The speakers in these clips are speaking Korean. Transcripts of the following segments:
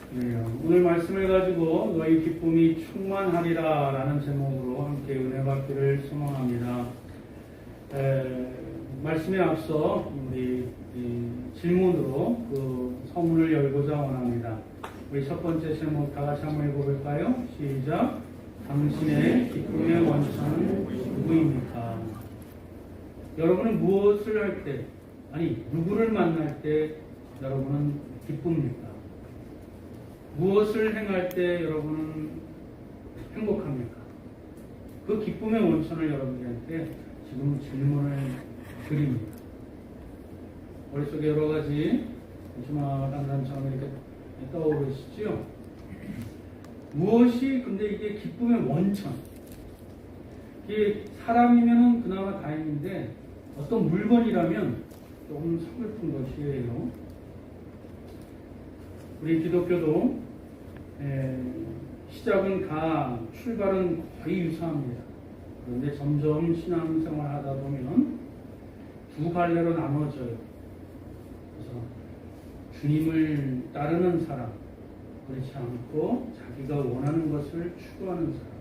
네, 오늘 말씀을 가지고 너희 기쁨이 충만하리라 라는 제목으로 함께 은혜 받기를 소망합니다. 말씀에 앞서 우리 질문으로 그 서문을 열고자 원합니다. 우리 첫 번째 제목 다 같이 한번 읽어볼까요? 시작. 당신의 기쁨의 원천은 누구입니까? 여러분은 무엇을 할 때, 누구를 만날 때 여러분은 기쁩니까? 무엇을 행할 때 여러분은 행복합니까? 그 기쁨의 원천을 여러분들한테 지금 질문을 드립니다. 머릿속에 여러 가지 조마간 단처럼 이렇게 떠오르시죠? 무엇이 근데 이게 기쁨의 원천? 이게 사람이면은 그나마 다행인데 어떤 물건이라면 조금 서글픈 것이에요. 우리 기독교도 시작은 출발은 거의 유사합니다. 그런데 점점 신앙생활 하다 보면 두 갈래로 나눠져요. 그래서 주님을 따르는 사람, 그렇지 않고 자기가 원하는 것을 추구하는 사람.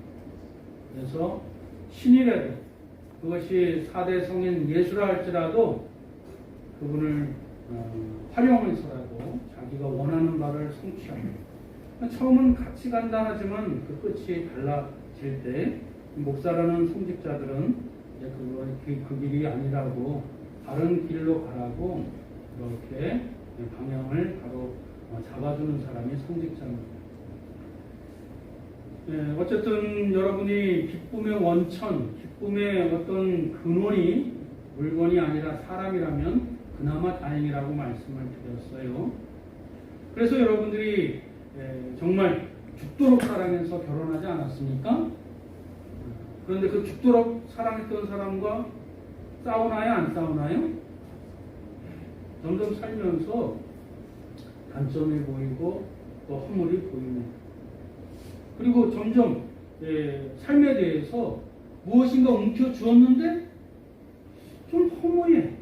그래서 신이라도 그것이 4대 성인 예수라 할지라도 그분을 활용해서라도 자기가 원하는 바를 성취합니다. 처음은 같이 간다 하지만 그 끝이 달라질 때 목사라는 성직자들은 이제 그 길이 아니라고 다른 길로 가라고 이렇게 방향을 바로 잡아주는 사람이 성직자입니다. 어쨌든 여러분이 기쁨의 원천, 기쁨의 어떤 근원이 물건이 아니라 사람이라면 그나마 다행이라고 말씀을 드렸어요. 그래서 여러분들이 정말 죽도록 사랑해서 결혼하지 않았습니까? 그런데 그 죽도록 사랑했던 사람과 싸우나요? 안 싸우나요? 점점 살면서 단점이 보이고 또 허물이 보입니다. 그리고 점점 삶에 대해서 무엇인가 움켜쥐었는데 좀 허무해.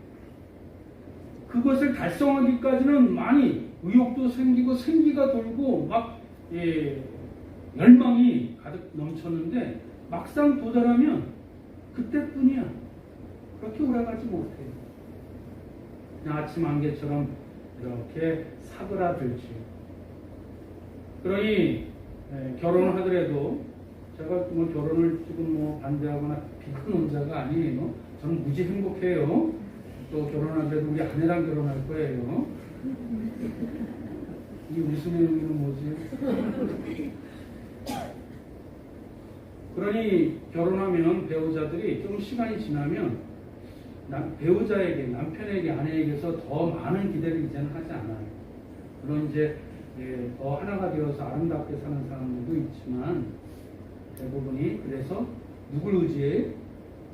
그것을 달성하기까지는 많이 의욕도 생기고 생기가 돌고 막 열망이 가득 넘쳤는데 막상 도달하면 그때뿐이야. 그렇게 오래가지 못해요. 그냥 아침 안개처럼 이렇게 사그라들지. 그러니 결혼을 하더라도 제가 뭐 결혼을 지금 반대하거나 비판하는 자가 아니에요. 저는 무지 행복해요. 또 결혼하더라도 우리 아내랑 결혼할 거예요. 이 웃음의 의미는 뭐지? 그러니 결혼하면 배우자들이 좀 시간이 지나면 배우자에게, 남편에게, 아내에게서 더 많은 기대를 이제는 하지 않아요. 물론 이제 더 하나가 되어서 아름답게 사는 사람들도 있지만 대부분이 그래서 누굴 의지해?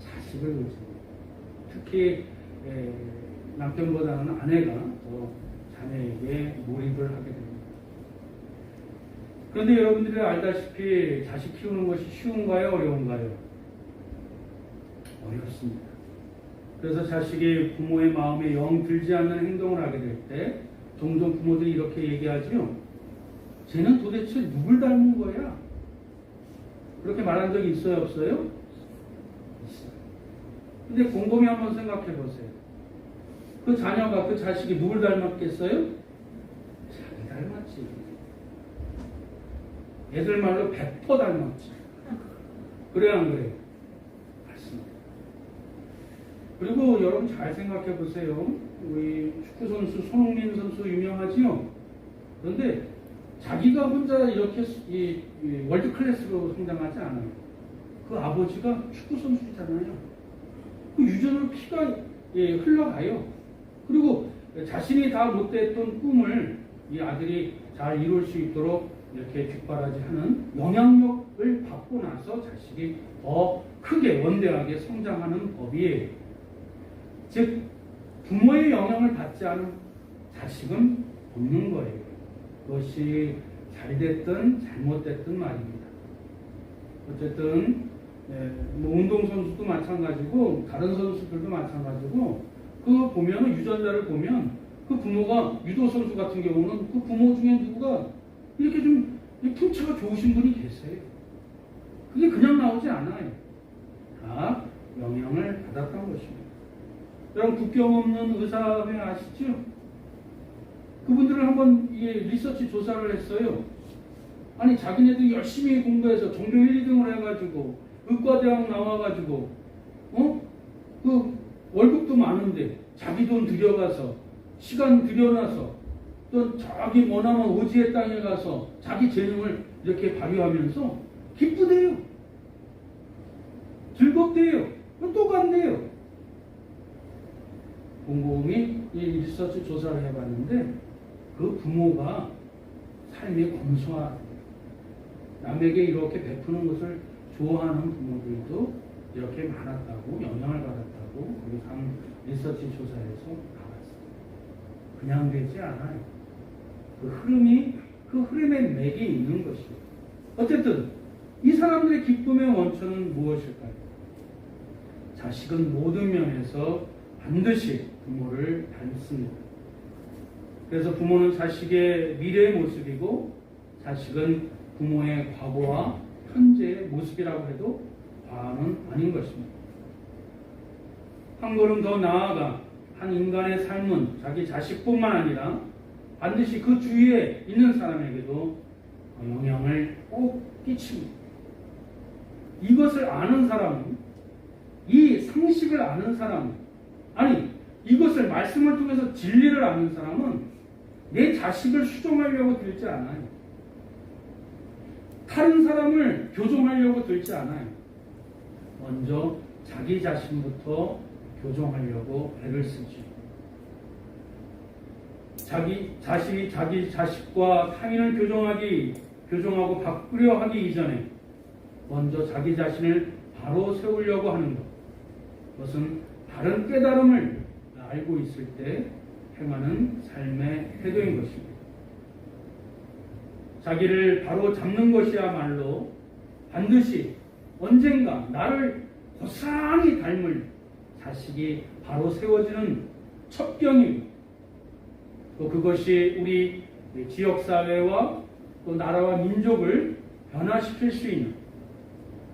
자식을 의지해요. 특히 남편보다는 아내가 더 자녀에게 몰입을 하게 됩니다. 그런데 여러분들이 알다시피 자식 키우는 것이 쉬운가요? 어려운가요? 어렵습니다. 그래서 자식이 부모의 마음에 영 들지 않는 행동을 하게 될 때 종종 부모들이 이렇게 얘기하죠. 쟤는 도대체 누굴 닮은 거야? 그렇게 말한 적이 있어요? 없어요? 있어요. 근데 곰곰이 한번 생각해 보세요. 그 자녀가, 그 자식이 누굴 닮았겠어요? 자기 닮았지. 애들 말로 100% 닮았지. 그래 안 그래요? 맞습니다. 그리고 여러분 잘 생각해 보세요. 우리 축구선수 손흥민 선수 유명하지요? 그런데 자기가 혼자 이렇게 월드 클래스로 성장하지 않아요. 그 아버지가 축구선수잖아요. 그 유전으로 피가 흘러가요. 그리고 자신이 다 못됐던 꿈을 이 아들이 잘 이룰 수 있도록 이렇게 뒷바라지하는 영향력을 받고 나서 자식이 더 크게 원대하게 성장하는 법이에요. 즉 부모의 영향을 받지 않은 자식은 없는 거예요. 그것이 잘 됐든 잘못됐든 말입니다. 어쨌든 운동선수도 마찬가지고 다른 선수들도 마찬가지고 그 보면 유전자를 보면 그 부모가 유도선수 같은 경우는 그 부모 중에 누구가 이렇게 좀 풍채가 좋으신 분이 계세요. 그게 그냥 나오지 않아요. 다 영향을 받았던 것입니다. 여러분 국경 없는 의사회 아시죠? 그분들을 한번 리서치 조사를 했어요. 아니 자기네들 열심히 공부해서 종교 1, 2등을 해가지고 의과대학 나와가지고 그 월급도 많은데 자기 돈 들여가서 시간 들여놔서 또 자기 머나먼 오지의 땅에 가서 자기 재능을 이렇게 발휘하면서 기쁘대요. 즐겁대요. 또 간대요. 곰곰이 리서치 조사를 해봤는데 그 부모가 삶의 검소한 남에게 이렇게 베푸는 것을 좋아하는 부모들도 이렇게 많았다고 영향을 받았다고 우리 강 리서치 조사에서 나왔어요. 그냥 되지 않아요. 그 흐름의 맥이 있는 것이에요. 어쨌든 이 사람들의 기쁨의 원천은 무엇일까요? 자식은 모든 면에서 반드시 부모를 닮습니다. 그래서 부모는 자식의 미래의 모습이고 자식은 부모의 과거와 현재의 모습이라고 해도 과언은 아닌 것입니다. 한 걸음 더 나아가 한 인간의 삶은 자기 자식뿐만 아니라 반드시 그 주위에 있는 사람에게도 영향을 꼭 끼칩니다. 이것을 아는 사람은, 이 상식을 아는 사람은, 아니 이것을 말씀을 통해서 진리를 아는 사람은 내 자식을 수종하려고 들지 않아요. 다른 사람을 교종하려고 들지 않아요. 먼저 자기 자신부터 교종하려고 애를 쓰죠. 자기 자식과 타인을 교종하고 바꾸려 하기 이전에 먼저 자기 자신을 바로 세우려고 하는 것. 그것은 바른 깨달음을 알고 있을 때 행하는 삶의 태도인 것입니다. 자기를 바로 잡는 것이야말로 반드시 언젠가 나를 고스란히 닮을 자식이 바로 세워지는 첩경이고 또 그것이 우리 지역사회와 또 나라와 민족을 변화시킬 수 있는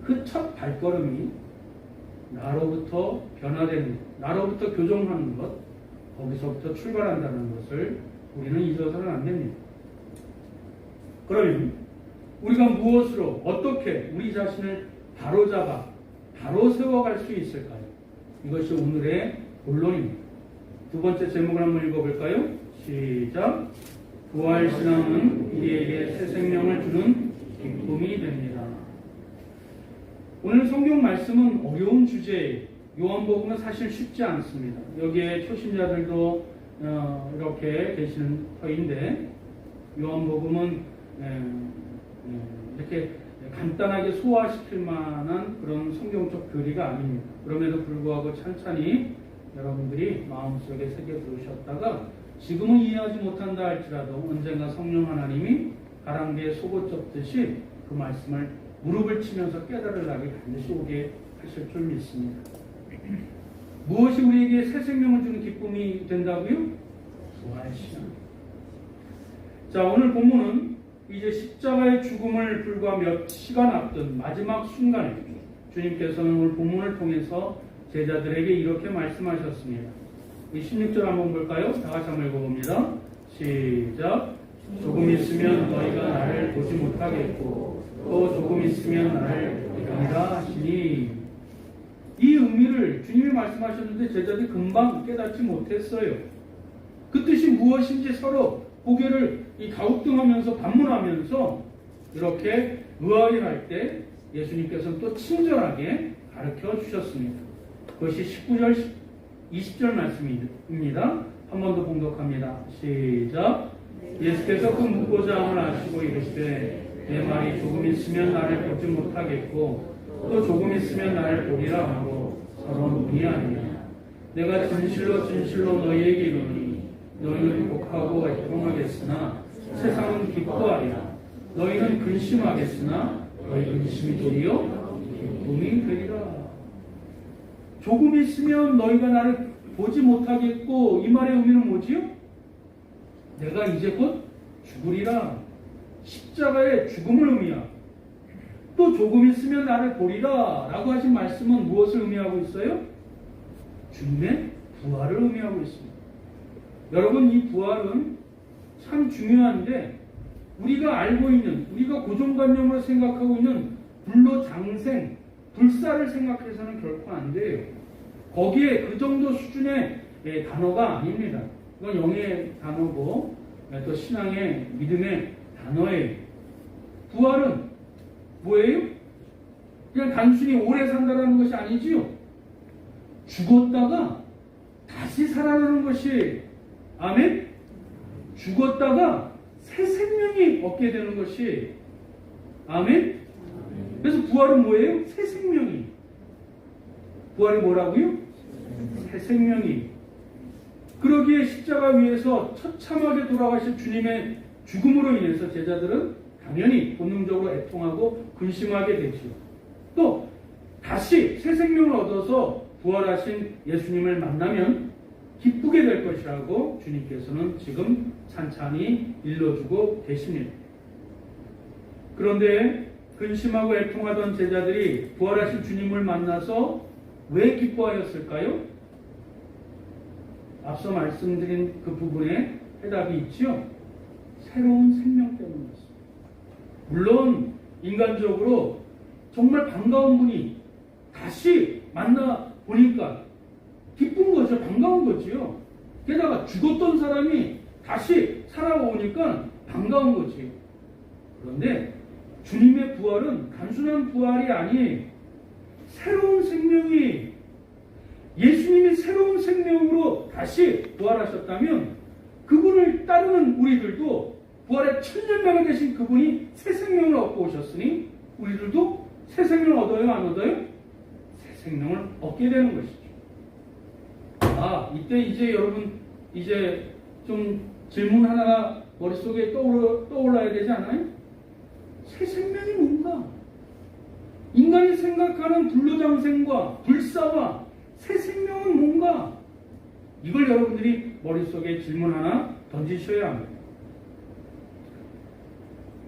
그 첫 발걸음이 나로부터 변화되는 것, 나로부터 교정하는 것, 거기서부터 출발한다는 것을 우리는 잊어서는 안 됩니다. 그러면 우리가 무엇으로 어떻게 우리 자신을 바로잡아 바로 세워갈 수 있을까요? 이것이 오늘의 본론입니다. 두 번째 제목을 한번 읽어볼까요? 시작. 부활신앙은 우리에게 새 생명을 주는 기쁨이 됩니다. 오늘 성경 말씀은 어려운 주제예요. 요한복음은 사실 쉽지 않습니다. 여기에 초신자들도 이렇게 계시는 터인데 요한복음은 이렇게 간단하게 소화시킬 만한 그런 성경적 교리가 아닙니다. 그럼에도 불구하고 찬찬히 여러분들이 마음속에 새겨두셨다가 지금은 이해하지 못한다 할지라도 언젠가 성령 하나님이 가랑비에 속옷 접듯이 그 말씀을 무릎을 치면서 깨달을 날이 반드시 오게 하실 줄 믿습니다. 무엇이 우리에게 새 생명을 주는 기쁨이 된다고요? 부활신앙. 자, 오늘 본문은 이제 십자가의 죽음을 불과 몇 시간 앞둔 마지막 순간에 주님께서는 오늘 본문을 통해서 제자들에게 이렇게 말씀하셨습니다. 이 16절 한번 볼까요? 다 같이 한번 읽어봅니다. 시작. 조금 있으면 너희가 나를 보지 못하겠고 또 조금 있으면 나를 보리라 하시니. 이 의미를 주님이 말씀하셨는데 제자들이 금방 깨닫지 못했어요. 그 뜻이 무엇인지 서로 고개를 가우뚱하면서 반문하면서 이렇게 의아해 할 때 예수님께서는 또 친절하게 가르쳐 주셨습니다. 그것이 19절, 20절 말씀입니다. 한 번 더 봉독합니다. 시작. 예수께서 그 묻고자 함을 아시고 이르시되 내 말이 조금 있으면 나를 보지 못하겠고 또 조금 있으면 나를 보리라 하고 서로 논의하니라. 내가 진실로 진실로 너희에게 이르노니 너희는 복하고 애통하겠으나 세상은 기뻐하리라. 너희는 근심하겠으나 너희 근심이 도리어 기쁨이 되리라. 조금 있으면 너희가 나를 보지 못하겠고, 이 말의 의미는 뭐지요? 내가 이제 곧 죽으리라. 십자가의 죽음을 의미하고 또 조금 있으면 나를 보리라 라고 하신 말씀은 무엇을 의미하고 있어요? 주님의 부활을 의미하고 있습니다. 여러분, 이 부활은 참 중요한데 우리가 알고 있는, 우리가 고정관념으로 생각하고 있는 불로장생, 불사를 생각해서는 결코 안 돼요. 거기에 그 정도 수준의 단어가 아닙니다. 이건 영의 단어고 또 신앙의 믿음의 단어예요. 부활은 뭐예요? 그냥 단순히 오래 산다는 것이 아니지요. 죽었다가 다시 살아나는 것이, 아멘? 죽었다가 새 생명이 얻게 되는 것이, 아멘? 그래서 부활은 뭐예요? 새 생명이. 부활이 뭐라고요? 새 생명이. 그러기에 십자가 위에서 처참하게 돌아가실 주님의 죽음으로 인해서 제자들은 당연히 본능적으로 애통하고 근심하게 되지요. 또 다시 새 생명을 얻어서 부활하신 예수님을 만나면 기쁘게 될 것이라고 주님께서는 지금 찬찬히 일러주고 계십니다. 그런데 근심하고 애통하던 제자들이 부활하신 주님을 만나서 왜 기뻐하였을까요? 앞서 말씀드린 그 부분에 해답이 있죠. 새로운 생명 때문이었습니다. 물론 인간적으로 정말 반가운 분이 다시 만나 보니까 기쁜 거죠. 반가운 거지요. 게다가 죽었던 사람이 다시 살아오니까 반가운 거지요. 그런데 주님의 부활은 단순한 부활이 아닌 새로운 생명이, 예수님이 새로운 생명으로 다시 부활하셨다면 그분을 따르는 우리들도 부활의 천년명이 되신 그분이 새 생명을 얻고 오셨으니 우리들도 새 생명을 얻어요, 안 얻어요? 새 생명을 얻게 되는 것이죠. 이때 이제 여러분 이제 좀 질문 하나가 머릿속에 떠올라야 되지 않아요? 새 생명이 뭔가? 인간이 생각하는 불로장생과 불사와 새 생명은 뭔가? 이걸 여러분들이 머릿속에 질문 하나 던지셔야 합니다.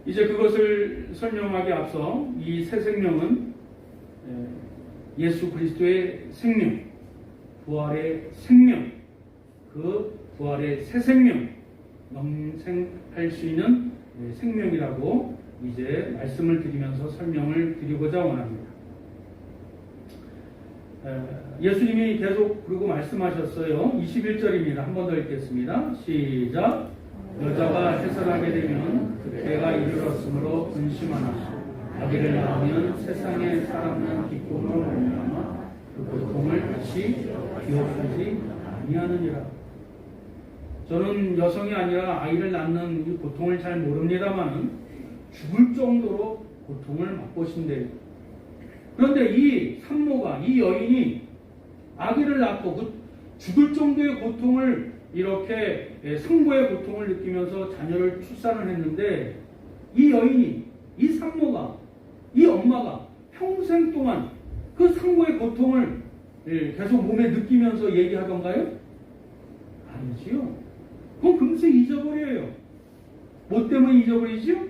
이제 그것을 설명하기 앞서 이 새 생명은 예수 그리스도의 생명, 부활의 생명, 그 부활의 새 생명, 영생할 수 있는 생명이라고 이제 말씀을 드리면서 설명을 드리고자 원합니다. 예수님이 계속 그러고 말씀하셨어요. 21절입니다. 한 번 더 읽겠습니다. 시작. 여자가 해산하게 되면 그때가 이르렀으므로 근심하나 아기를 낳으면 세상에 사람은 기쁨으로 말미암아 그 고통을 다시 기억하지 아니하느니라. 저는 여성이 아니라 아이를 낳는 이 고통을 잘 모릅니다만 죽을 정도로 고통을 맛보신대요. 그런데 이 산모가, 이 여인이 아기를 낳고 그 죽을 정도의 고통을 이렇게 상고의 고통을 느끼면서 자녀를 출산을 했는데 이 여인이, 이 산모가, 이 엄마가 평생 동안 그 상고의 고통을 계속 몸에 느끼면서 얘기하던가요? 아니지요. 그건 금세 잊어버려요. 뭐 때문에 잊어버리지요?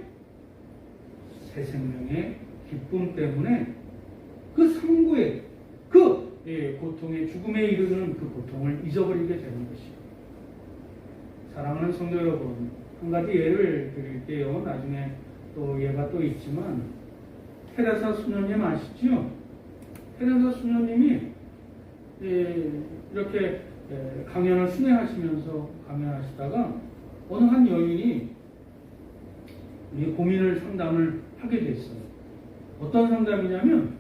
새 생명의 기쁨 때문에 그 상고의 그 고통의 죽음에 이르는 그 고통을 잊어버리게 되는 것이요. 사랑하는 성도 여러분, 한 가지 예를 드릴게요. 나중에 또 예가 또 있지만 테레사 수녀님 아시죠? 테레사 수녀님이 이렇게 강연을 순회하시면서 강연하시다가 어느 한 여인이 고민을 상담을 하게 됐어요. 어떤 상담이냐면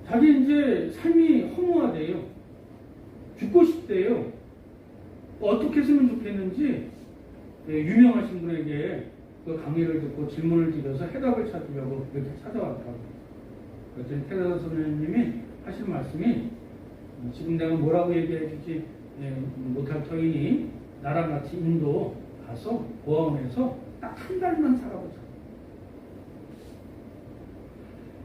자기 이제 삶이 허무하대요. 죽고 싶대요. 어떻게 했으면 좋겠는지 유명하신 분에게 그 강의를 듣고 질문을 드려서 해답을 찾으려고 이렇게 찾아왔다고. 그랬더니 테레사 선생님이 하신 말씀이 지금 내가 뭐라고 얘기해 주지 못할 터이니 나랑 같이 인도 가서 고아원에서 딱 한 달만 살아보자.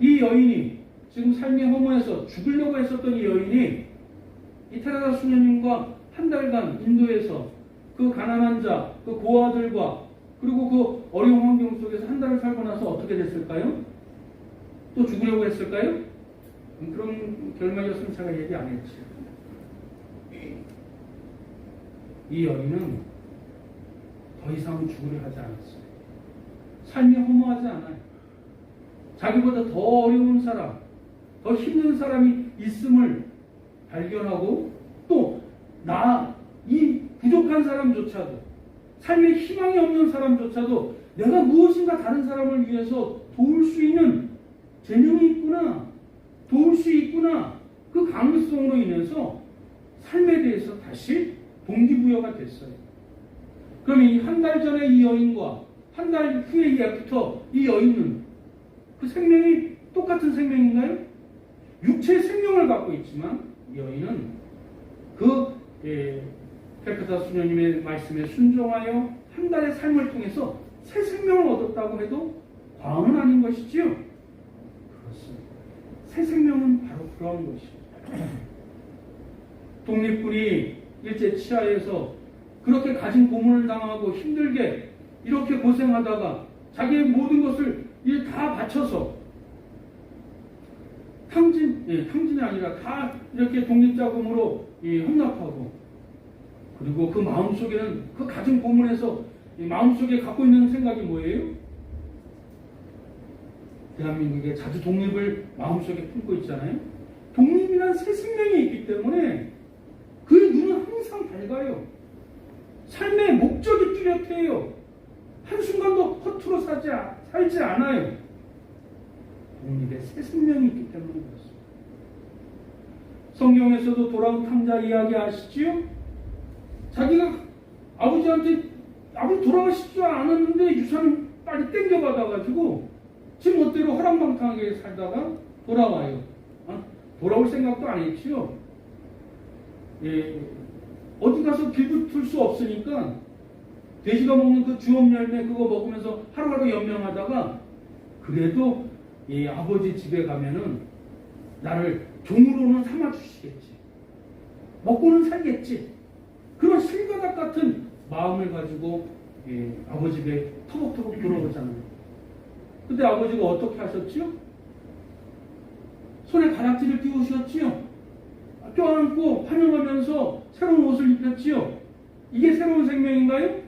이 여인이 지금 삶이 허무해서 죽으려고 했었던 이 여인이 이 테레사 수녀님과 한 달간 인도에서 그 가난한 자, 그 고아들과 그리고 그 어려운 환경 속에서 한 달을 살고 나서 어떻게 됐을까요? 또 죽으려고 했을까요? 그런 결말이었으면 제가 얘기 안 했지. 이 여인은 더 이상 죽으려 하지 않았어요. 삶이 허무하지 않아요. 자기보다 더 어려운 사람, 더 힘든 사람이 있음을 발견하고 또 이 부족한 사람조차도 삶에 희망이 없는 사람조차도 내가 무엇인가 다른 사람을 위해서 도울 수 있는 재능이 있구나, 도울 수 있구나, 그 가능성으로 인해서 삶에 대해서 다시 동기부여가 됐어요. 그럼 이 한 달 전에 이 여인과 한 달 후에 이 애프터 이 여인은 그 생명이 똑같은 생명인가요? 육체의 생명을 갖고 있지만 이 여인은 그 페크다 수녀님의 말씀에 순종하여 한 달의 삶을 통해서 새 생명을 얻었다고 해도 과언은 아닌 것이지요. 그렇습니다. 새 생명은 바로 그런 것이죠. 독립군이 일제 치하에서 그렇게 가진 고문을 당하고 힘들게 이렇게 고생하다가 자기의 모든 것을 다 바쳐서 탕진이 아니라 다 이렇게 독립자금으로 헌납하고 그리고 그 마음속에는 그 가진 고문에서 마음속에 갖고 있는 생각이 뭐예요? 대한민국에 자주 독립을 마음속에 품고 있잖아요. 독립이란 새 생명이 있기 때문에 그의 눈은 항상 밝아요. 삶의 목적이 뚜렷해요. 한순간도 허투루 살지 않아요. 독립의 새 생명이 있기 때문에 그렇습니다. 성경에서도 돌아온 탕자 이야기 아시지요? 자기가 아버지한테 아버지 돌아가시지 않았는데 유산을 빨리 땡겨받아가지고 지 멋대로 허랑방탕하게 살다가 돌아와요. 돌아올 생각도 안 했지요. 어디 가서 길붙을 수 없으니까 돼지가 먹는 그 주엄 열매 그거 먹으면서 하루하루 연명하다가 그래도 아버지 집에 가면은 나를 종으로는 삼아주시겠지. 먹고는 살겠지. 그런 실가닥 같은 마음을 가지고 아버지 집에 터벅터벅 들어오잖아요. 근데 아버지가 어떻게 하셨지요? 손에 가락지를 띄우셨지요? 껴안고 환영하면서 새로운 옷을 입혔지요? 이게 새로운 생명인가요?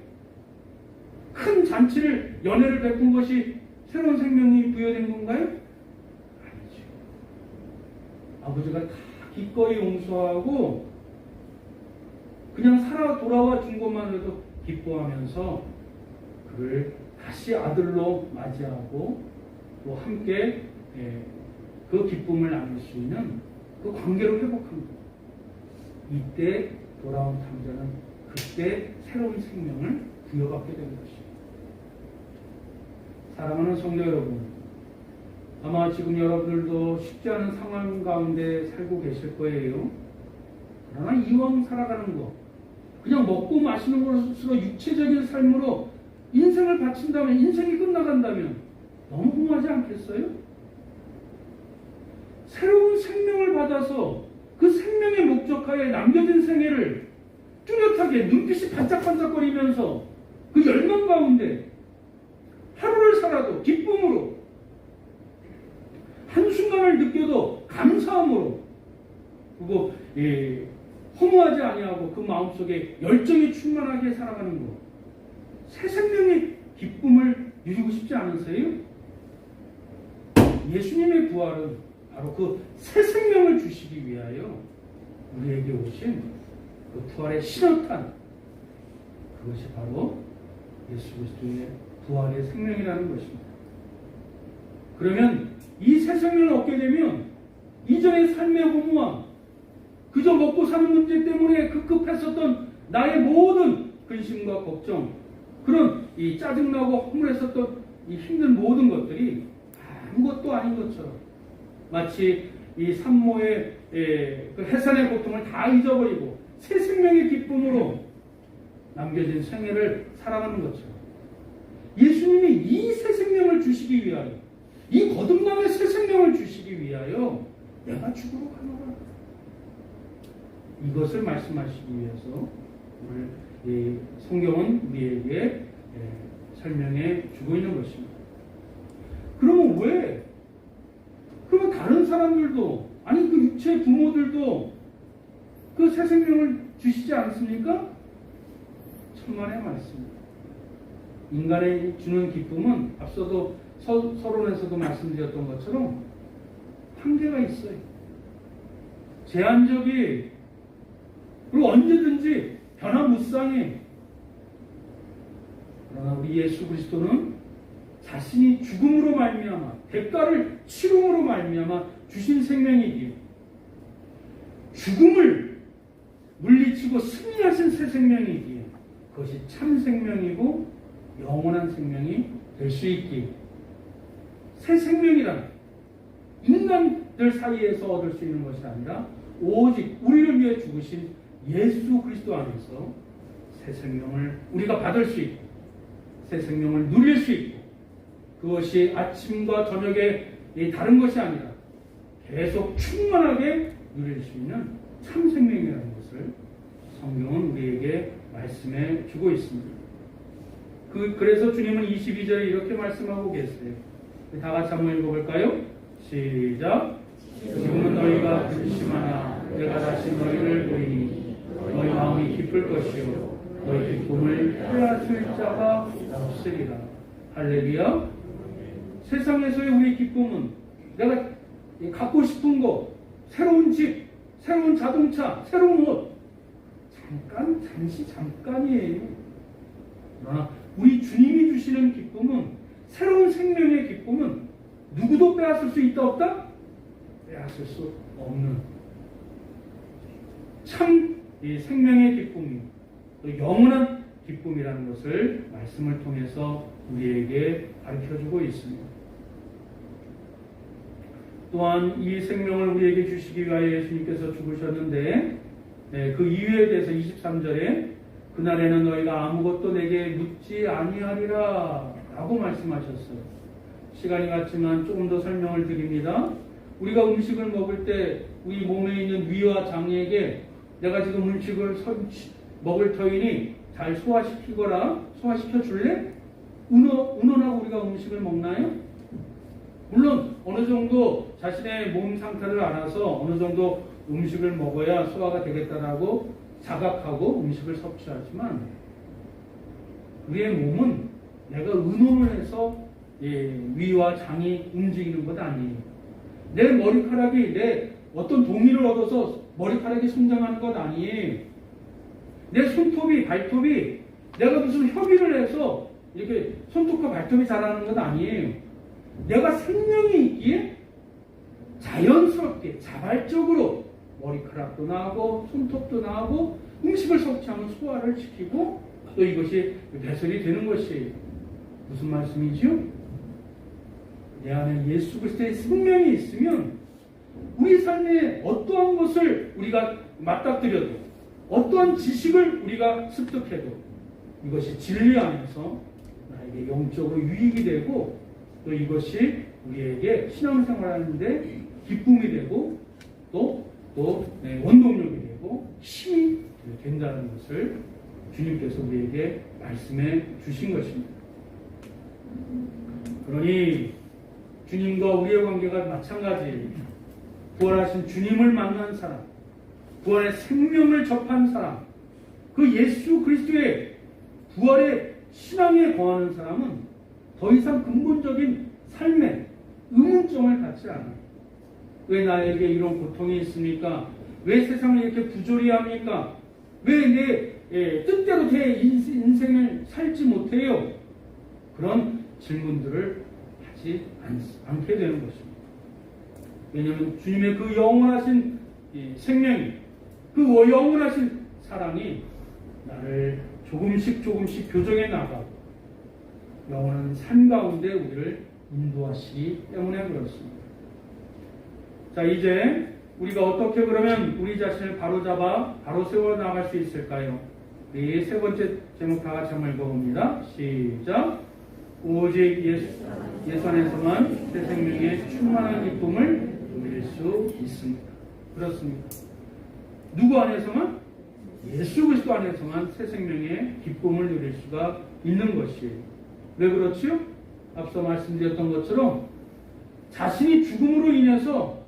큰 잔치를 연회를 베푼 것이 새로운 생명이 부여된 건가요? 아니죠. 아버지가 다 기꺼이 용서하고 그냥 살아 돌아와 준 것만 해도 기뻐하면서 그를 다시 아들로 맞이하고 또 함께 그 기쁨을 나눌 수 있는 그 관계로 회복합니다. 이때 돌아온 탕자는 그때 새로운 생명을 부여받게 된 것입니다. 사랑하는 성도 여러분, 아마 지금 여러분들도 쉽지 않은 상황 가운데 살고 계실 거예요. 그러나 이왕 살아가는 거, 그냥 먹고 마시는 것으로 육체적인 삶으로 인생을 바친다면, 인생이 끝나간다면 너무 공허하지 않겠어요? 새로운 생명을 받아서 그 생명의 목적하에 남겨진 생애를 뚜렷하게 눈빛이 반짝반짝거리면서 그 열망 가운데 하루를 살아도 기쁨으로, 한순간을 느껴도 감사함으로, 그리고 허무하지 아니하고 그 마음속에 열정이 충만하게 살아가는 것, 새 생명의 기쁨을 누리고 싶지 않으세요? 예수님의 부활은 바로 그 새 생명을 주시기 위하여 우리에게 오신 그 부활의 신호탄, 그것이 바로 예수 그리스도의 부활의 생명이라는 것입니다. 그러면 이 새 생명을 얻게 되면 이전의 삶의 허무함, 그저 먹고 사는 문제 때문에 급급했었던 나의 모든 근심과 걱정, 그런 이 짜증나고 허물했었던 이 힘든 모든 것들이 아무것도 아닌 것처럼, 마치 이 산모의 그 해산의 고통을 다 잊어버리고 새 생명의 기쁨으로 남겨진 생애를 살아가는 것처럼, 예수님이 이 새 생명을 주시기 위하여, 이 거듭남의 새 생명을 주시기 위하여 내가 죽으러 가노라, 이것을 말씀하시기 위해서 오늘 이 성경은 우리에게 설명해 주고 있는 것입니다. 그러면 왜? 그러면 다른 사람들도, 아니 그 육체의 부모들도 그 새 생명을 주시지 않습니까? 천만의 말씀입니다. 인간에 주는 기쁨은 앞서도 서론에서도 말씀드렸던 것처럼 한계가 있어요. 제한적이, 그리고 언제든지 변화무쌍해. 그러나 우리 예수 그리스도는 자신이 죽음으로 말미암아, 대가를 치rum으로 말미암아 주신 생명이기에 죽음을 물리치고 승리하신 새 생명이기에 그것이 참 생명이고 영원한 생명이 될 수 있기에, 새 생명이란 인간들 사이에서 얻을 수 있는 것이 아니라 오직 우리를 위해 죽으신 예수 그리스도 안에서 새 생명을 우리가 받을 수 있고 새 생명을 누릴 수 있고, 그것이 아침과 저녁에 다른 것이 아니라 계속 충만하게 누릴 수 있는 참 생명이라는 것을 성경은 우리에게 말씀해 주고 있습니다. 그래서 주님은 22절에 이렇게 말씀하고 계세요. 다 같이 한번 읽어볼까요? 시작. 지금은 너희가 근심하나 내가 다시 너희를 보이니 너희 마음이 기쁠 것이요 너희 기쁨을 빼앗을 자가 없으리라. 할렐루야. 세상에서의 우리 기쁨은 내가 갖고 싶은 거, 새로운 집, 새로운 자동차, 새로운 옷, 잠깐이에요. 그러나 우리 주님이 주시는 기쁨은, 새로운 생명의 기쁨은 누구도 빼앗을 수 있다 없다? 빼앗을 수 없는 참 생명의 기쁨이, 또 영원한 기쁨이라는 것을 말씀을 통해서 우리에게 가르쳐주고 있습니다. 또한 이 생명을 우리에게 주시기 위하여 예수님께서 죽으셨는데, 그 이유에 대해서 23절에 그날에는 너희가 아무것도 내게 묻지 아니하리라 라고 말씀하셨어요. 시간이 갔지만 조금 더 설명을 드립니다. 우리가 음식을 먹을 때 우리 몸에 있는 위와 장에게 내가 지금 음식을 먹을 터이니 잘 소화시켜 줄래? 의논하고 우리가 음식을 먹나요? 물론 어느 정도 자신의 몸 상태를 알아서 어느 정도 음식을 먹어야 소화가 되겠다라고 자각하고 음식을 섭취하지만, 우리의 몸은 내가 의논을 해서 위와 장이 움직이는 것 아니에요. 내 머리카락이 내 어떤 동의를 얻어서 머리카락이 성장하는 것 아니에요. 내 손톱이, 발톱이 내가 무슨 협의를 해서 이렇게 손톱과 발톱이 자라는 것 아니에요. 내가 생명이 있기에 자연스럽게 자발적으로 머리카락도 나고 손톱도 나고 음식을 섭취하면 소화를 시키고 또 이것이 배설이 되는 것이에요. 무슨 말씀이지요? 내 안에 예수 그리스도의 생명이 있으면 우리 삶에 어떠한 것을 우리가 맞닥뜨려도, 어떠한 지식을 우리가 습득해도 이것이 진리 안에서 나에게 영적으로 유익이 되고, 또 이것이 우리에게 신앙생활하는데 기쁨이 되고 또 원동력이 되고 힘이 된다는 것을 주님께서 우리에게 말씀해 주신 것입니다. 그러니 주님과 우리의 관계가 마찬가지예요. 부활하신 주님을 만난 사람, 부활의 생명을 접한 사람, 그 예수 그리스도의 부활의 신앙에 거하는 사람은 더 이상 근본적인 삶에 의문점을 갖지 않아요. 왜 나에게 이런 고통이 있습니까? 왜 세상을 이렇게 부조리 합니까? 왜 내 뜻대로 제 인생을 살지 못해요? 그런 질문들을 하지 않게 되는 것입니다. 왜냐하면 주님의 그 영원하신 생명이, 그 영원하신 사랑이 나를 조금씩 교정해 나가고 영원한 삶 가운데 우리를 인도하시기 때문에 그렇습니다. 자, 이제 우리가 어떻게 그러면 우리 자신을 바로잡아 바로 세워 나갈 수 있을까요? 우리 세 번째 제목 다 같이 한번 읽어봅니다. 시작. 오직 예수 안에서만 새 생명의 충만한 기쁨을 누릴 수 있습니다. 그렇습니다. 누구 안에서만? 예수 그리스도 안에서만 새 생명의 기쁨을 누릴 수가 있는 것이에요. 왜 그렇지요? 앞서 말씀드렸던 것처럼 자신이 죽음으로 인해서,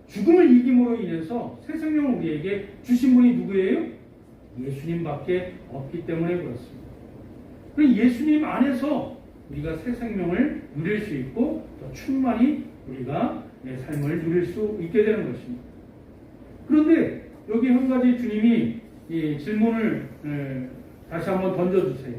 죽음을 이김으로 인해서 새 생명을 우리에게 주신 분이 누구예요? 예수님밖에 없기 때문에 그렇습니다. 그럼 예수님 안에서 우리가 새 생명을 누릴 수 있고 더 충만히 우리가 내 삶을 누릴 수 있게 되는 것입니다. 그런데 여기 한 가지 주님이 이 질문을 다시 한번 던져주세요.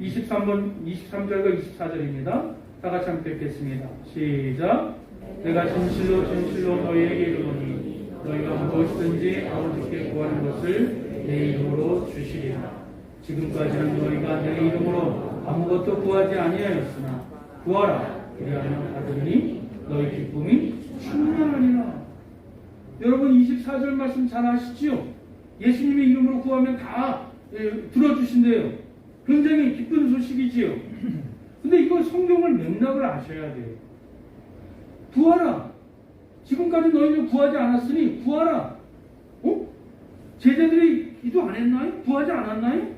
23절과 24절입니다. 다 같이 함께 읽겠습니다. 시작. 내가 진실로 진실로 너희에게 이르노니 너희가 무엇이든지 아버지께 구하는 것을 내 이름으로 주시리라. 지금까지는 너희가 내 이름으로 아무것도 구하지 아니하였으나 구하라 그리하면 받으리니 너희 기쁨이 충만하리라. 여러분 24절 말씀 잘 아시지요? 예수님의 이름으로 구하면 다 들어주신대요. 굉장히 기쁜 소식이지요. 근데 이거 성경을 맥락을 아셔야 돼요. 구하라. 지금까지 너희는 구하지 않았으니 구하라. 제자들이 기도 안 했나요? 구하지 않았나요?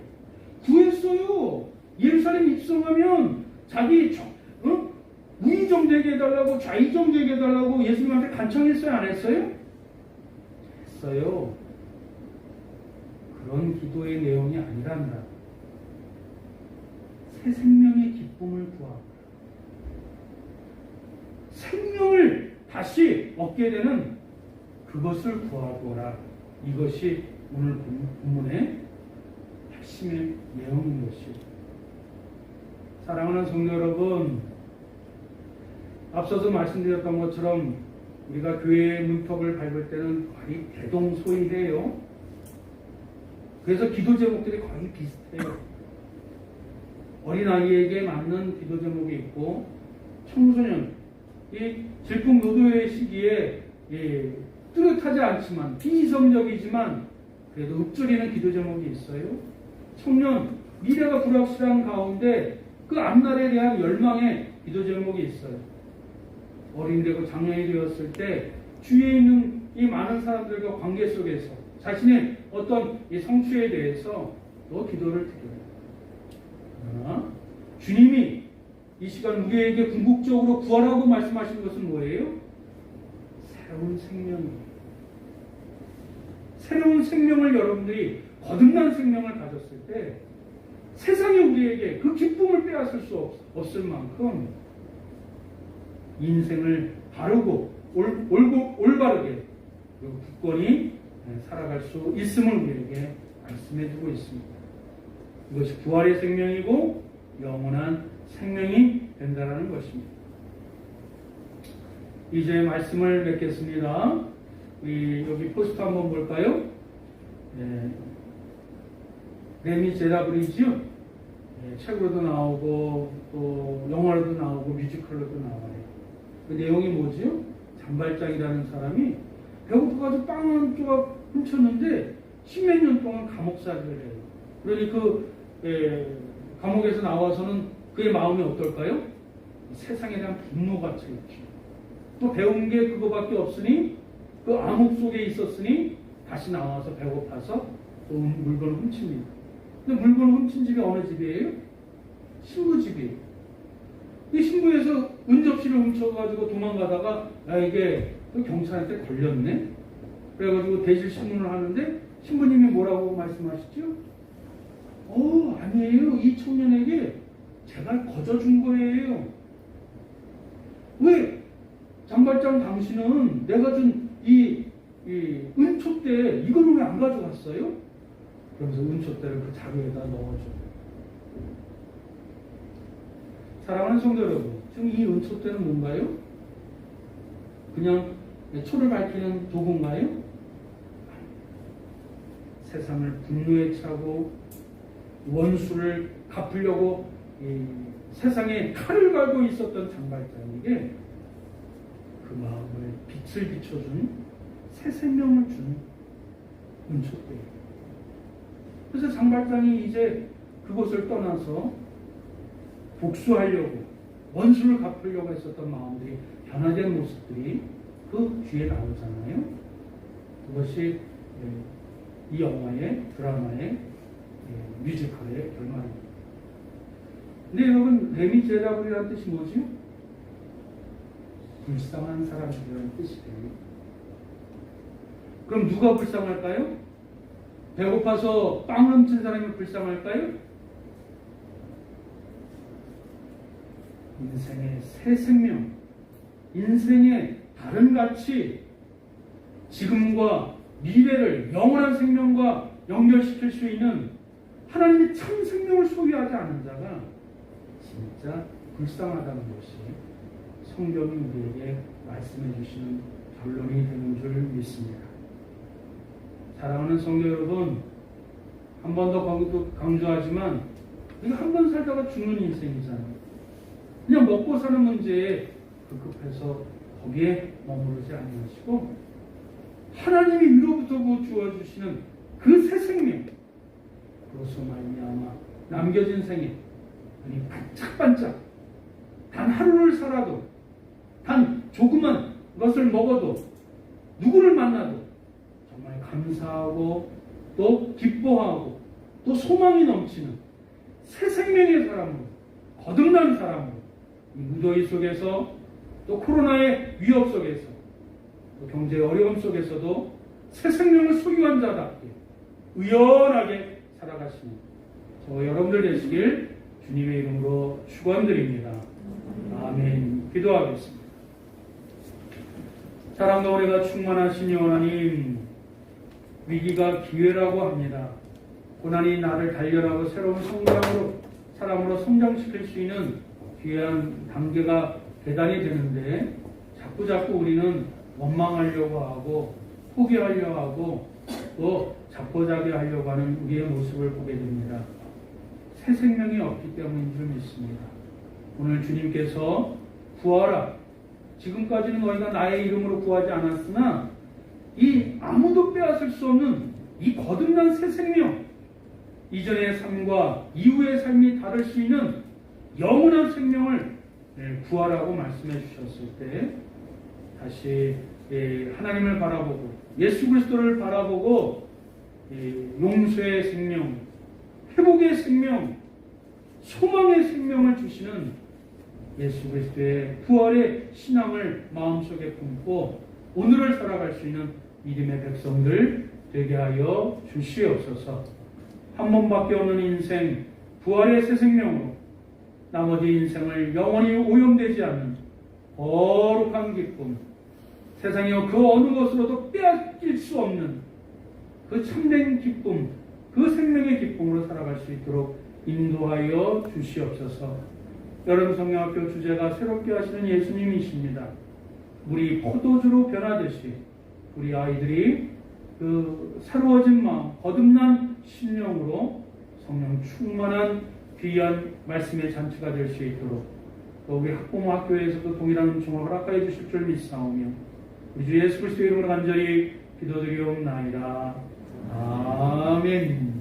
구했어요. 예루살렘 입성하면 자기 우의정되게 해달라고, 좌의정되게 해달라고 예수님한테 간청했어요? 안 했어요? 했어요. 그런 기도의 내용이 아니란다. 새 생명의 기쁨을 구하라. 생명을 다시 얻게 되는 그것을 구하거라. 이것이 오늘 본문의 핵심의 내용인 것이죠. 사랑하는 성도 여러분, 앞서서 말씀드렸던 것처럼 우리가 교회의 문턱을 밟을 때는 거의 대동소이해요. 그래서 기도 제목들이 거의 비슷해요. 어린아이에게 맞는 기도 제목이 있고, 청소년, 이 질풍노도의 시기에 뚜렷하지 않지만 비이성적이지만 그래도 읊조리는 기도 제목이 있어요. 청년, 미래가 불확실한 가운데 그 앞날에 대한 열망의 기도 제목이 있어요. 어린 되고 장년이 되었을 때 주위에 있는 이 많은 사람들과 관계 속에서 자신의 어떤 이 성취에 대해서 또 기도를 드려요. 그러나 주님이 이 시간 우리에게 궁극적으로 구하라고 말씀하신 것은 뭐예요? 새로운 생명이에요. 새로운 생명을 여러분들이 거듭난 생명을 가졌을 때 세상이 우리에게 그 기쁨을 빼앗을 수 없을 만큼 인생을 바르고 올바르게 그리고 굳건히 살아갈 수 있음을 우리에게 말씀해주고 있습니다. 이것이 부활의 생명이고 영원한 생명이 된다는 것입니다. 이제 말씀을 맺겠습니다. 여기 포스터 한번 볼까요? 레미제라블이지요. 책으로도 나오고 또 영화로도 나오고 뮤지컬로도 나와요. 그 내용이 뭐지요? 장발장이라는 사람이 배고파가지고 빵 한 조각 훔쳤는데 10몇 년 동안 감옥살이를 해요. 그러니 감옥에서 나와서는 그의 마음이 어떨까요? 세상에 대한 분노가 차있죠. 또 배운 게 그거밖에 없으니 그 암흑 속에 있었으니 다시 나와서 배고파서 또 물건을 훔칩니다. 근데 물건을 훔친 집이 어느 집이에요? 신부 집이에요. 이 신부에서 은접시를 훔쳐가지고 도망가다가 이게 경찰한테 걸렸네? 그래가지고 대실 신문을 하는데 신부님이 뭐라고 말씀하시죠? 아니에요. 이 청년에게 제가 거저준 거예요. 왜? 장발장 당신은 내가 준 이 은촛대 이거는 왜 안 가져갔어요? 그러면서 은촛대를 그 자루에다 넣어줘요. 사랑하는 성도 여러분, 지금 이 은촛대는 뭔가요? 그냥 초를 밝히는 도구인가요? 세상을 분노에 차고 원수를 갚으려고 세상에 칼을 갈고 있었던 장발장에게 그 마음을 빛을 비춰준 새 생명을 준 은총대예요. 그래서 장발장이 이제 그곳을 떠나서 복수하려고 원수를 갚으려고 했었던 마음들이 변화된 모습들이 그 뒤에 나오잖아요. 그것이 이 영화의 드라마의 뮤지컬의 결말입니다. 근데 여러분, 레미제라블이라는 뜻이 뭐죠? 불쌍한 사람이라는 뜻이에요. 그럼 누가 불쌍할까요? 배고파서 빵 훔친 사람이 불쌍할까요? 인생의 새 생명, 인생의 다른 가치, 지금과 미래를 영원한 생명과 연결시킬 수 있는 하나님의 참 생명을 소유하지 않은 자가 진짜 불쌍하다는 것이 성경이 우리에게 말씀해 주시는 결론이 되는 줄 믿습니다. 사랑하는 성도 여러분, 한 번 더 강조하지만 우리가 한 번 살다가 죽는 인생이잖아요. 그냥 먹고 사는 문제에 급급해서 거기에 머무르지 아니하시고 하나님이 위로부터 주어주시는 그 새 생명, 그로서 말미암아 남겨진 생애, 아니 반짝반짝 단 하루를 살아도, 단 조그만 것을 먹어도, 누구를 만나도 정말 감사하고 또 기뻐하고 또 소망이 넘치는 새 생명의 사람으로, 거듭난 사람으로, 이 무더위 속에서 또 코로나의 위협 속에서 또 경제의 어려움 속에서도 새 생명을 소유한 자답게 의연하게 살아가시는 저 여러분들 되시길 주님의 이름으로 축원드립니다. 아멘. 기도하겠습니다. 사랑과 은혜가 충만하신 하나님, 위기가 기회라고 합니다. 고난이 나를 단련하고 새로운 사람으로 성장시킬 수 있는 귀한 단계가 계단이 되는데 자꾸 우리는 원망하려고 하고 포기하려고 하고 또 자포자기 하려고 하는 우리의 모습을 보게 됩니다. 새 생명이 없기 때문인 줄 믿습니다. 오늘 주님께서 구하라. 지금까지는 너희가 나의 이름으로 구하지 않았으나 이 아무도 빼앗을 수 없는 이 거듭난 새 생명, 이전의 삶과 이후의 삶이 다를 수 있는 영원한 생명을 구하라고 말씀해 주셨을 때 다시 하나님을 바라보고 예수 그리스도를 바라보고 용서의 생명, 회복의 생명, 소망의 생명을 주시는 예수 그리스도의 부활의 신앙을 마음속에 품고 오늘을 살아갈 수 있는 믿음의 백성들 되게 하여 주시옵소서. 한 번밖에 없는 인생, 부활의 새 생명으로 나머지 인생을 영원히 오염되지 않는 거룩한 기쁨, 세상에 그 어느 것으로도 빼앗길 수 없는 그 참된 기쁨, 그 생명의 기쁨으로 살아갈 수 있도록 인도하여 주시옵소서. 여름 성경학교 주제가 새롭게 하시는 예수님이십니다. 물이 포도주로 변하듯이 우리 아이들이 그 새로워진 마음, 거듭난 심령으로 성령 충만한 귀한 말씀의 잔치가 될 수 있도록 또 우리 학부모 학교에서도 동일한 은총을 허락하여 주실 줄 믿사오며 우리 주 예수 그리스도의 이름으로 간절히 기도드리옵나이다. 아멘.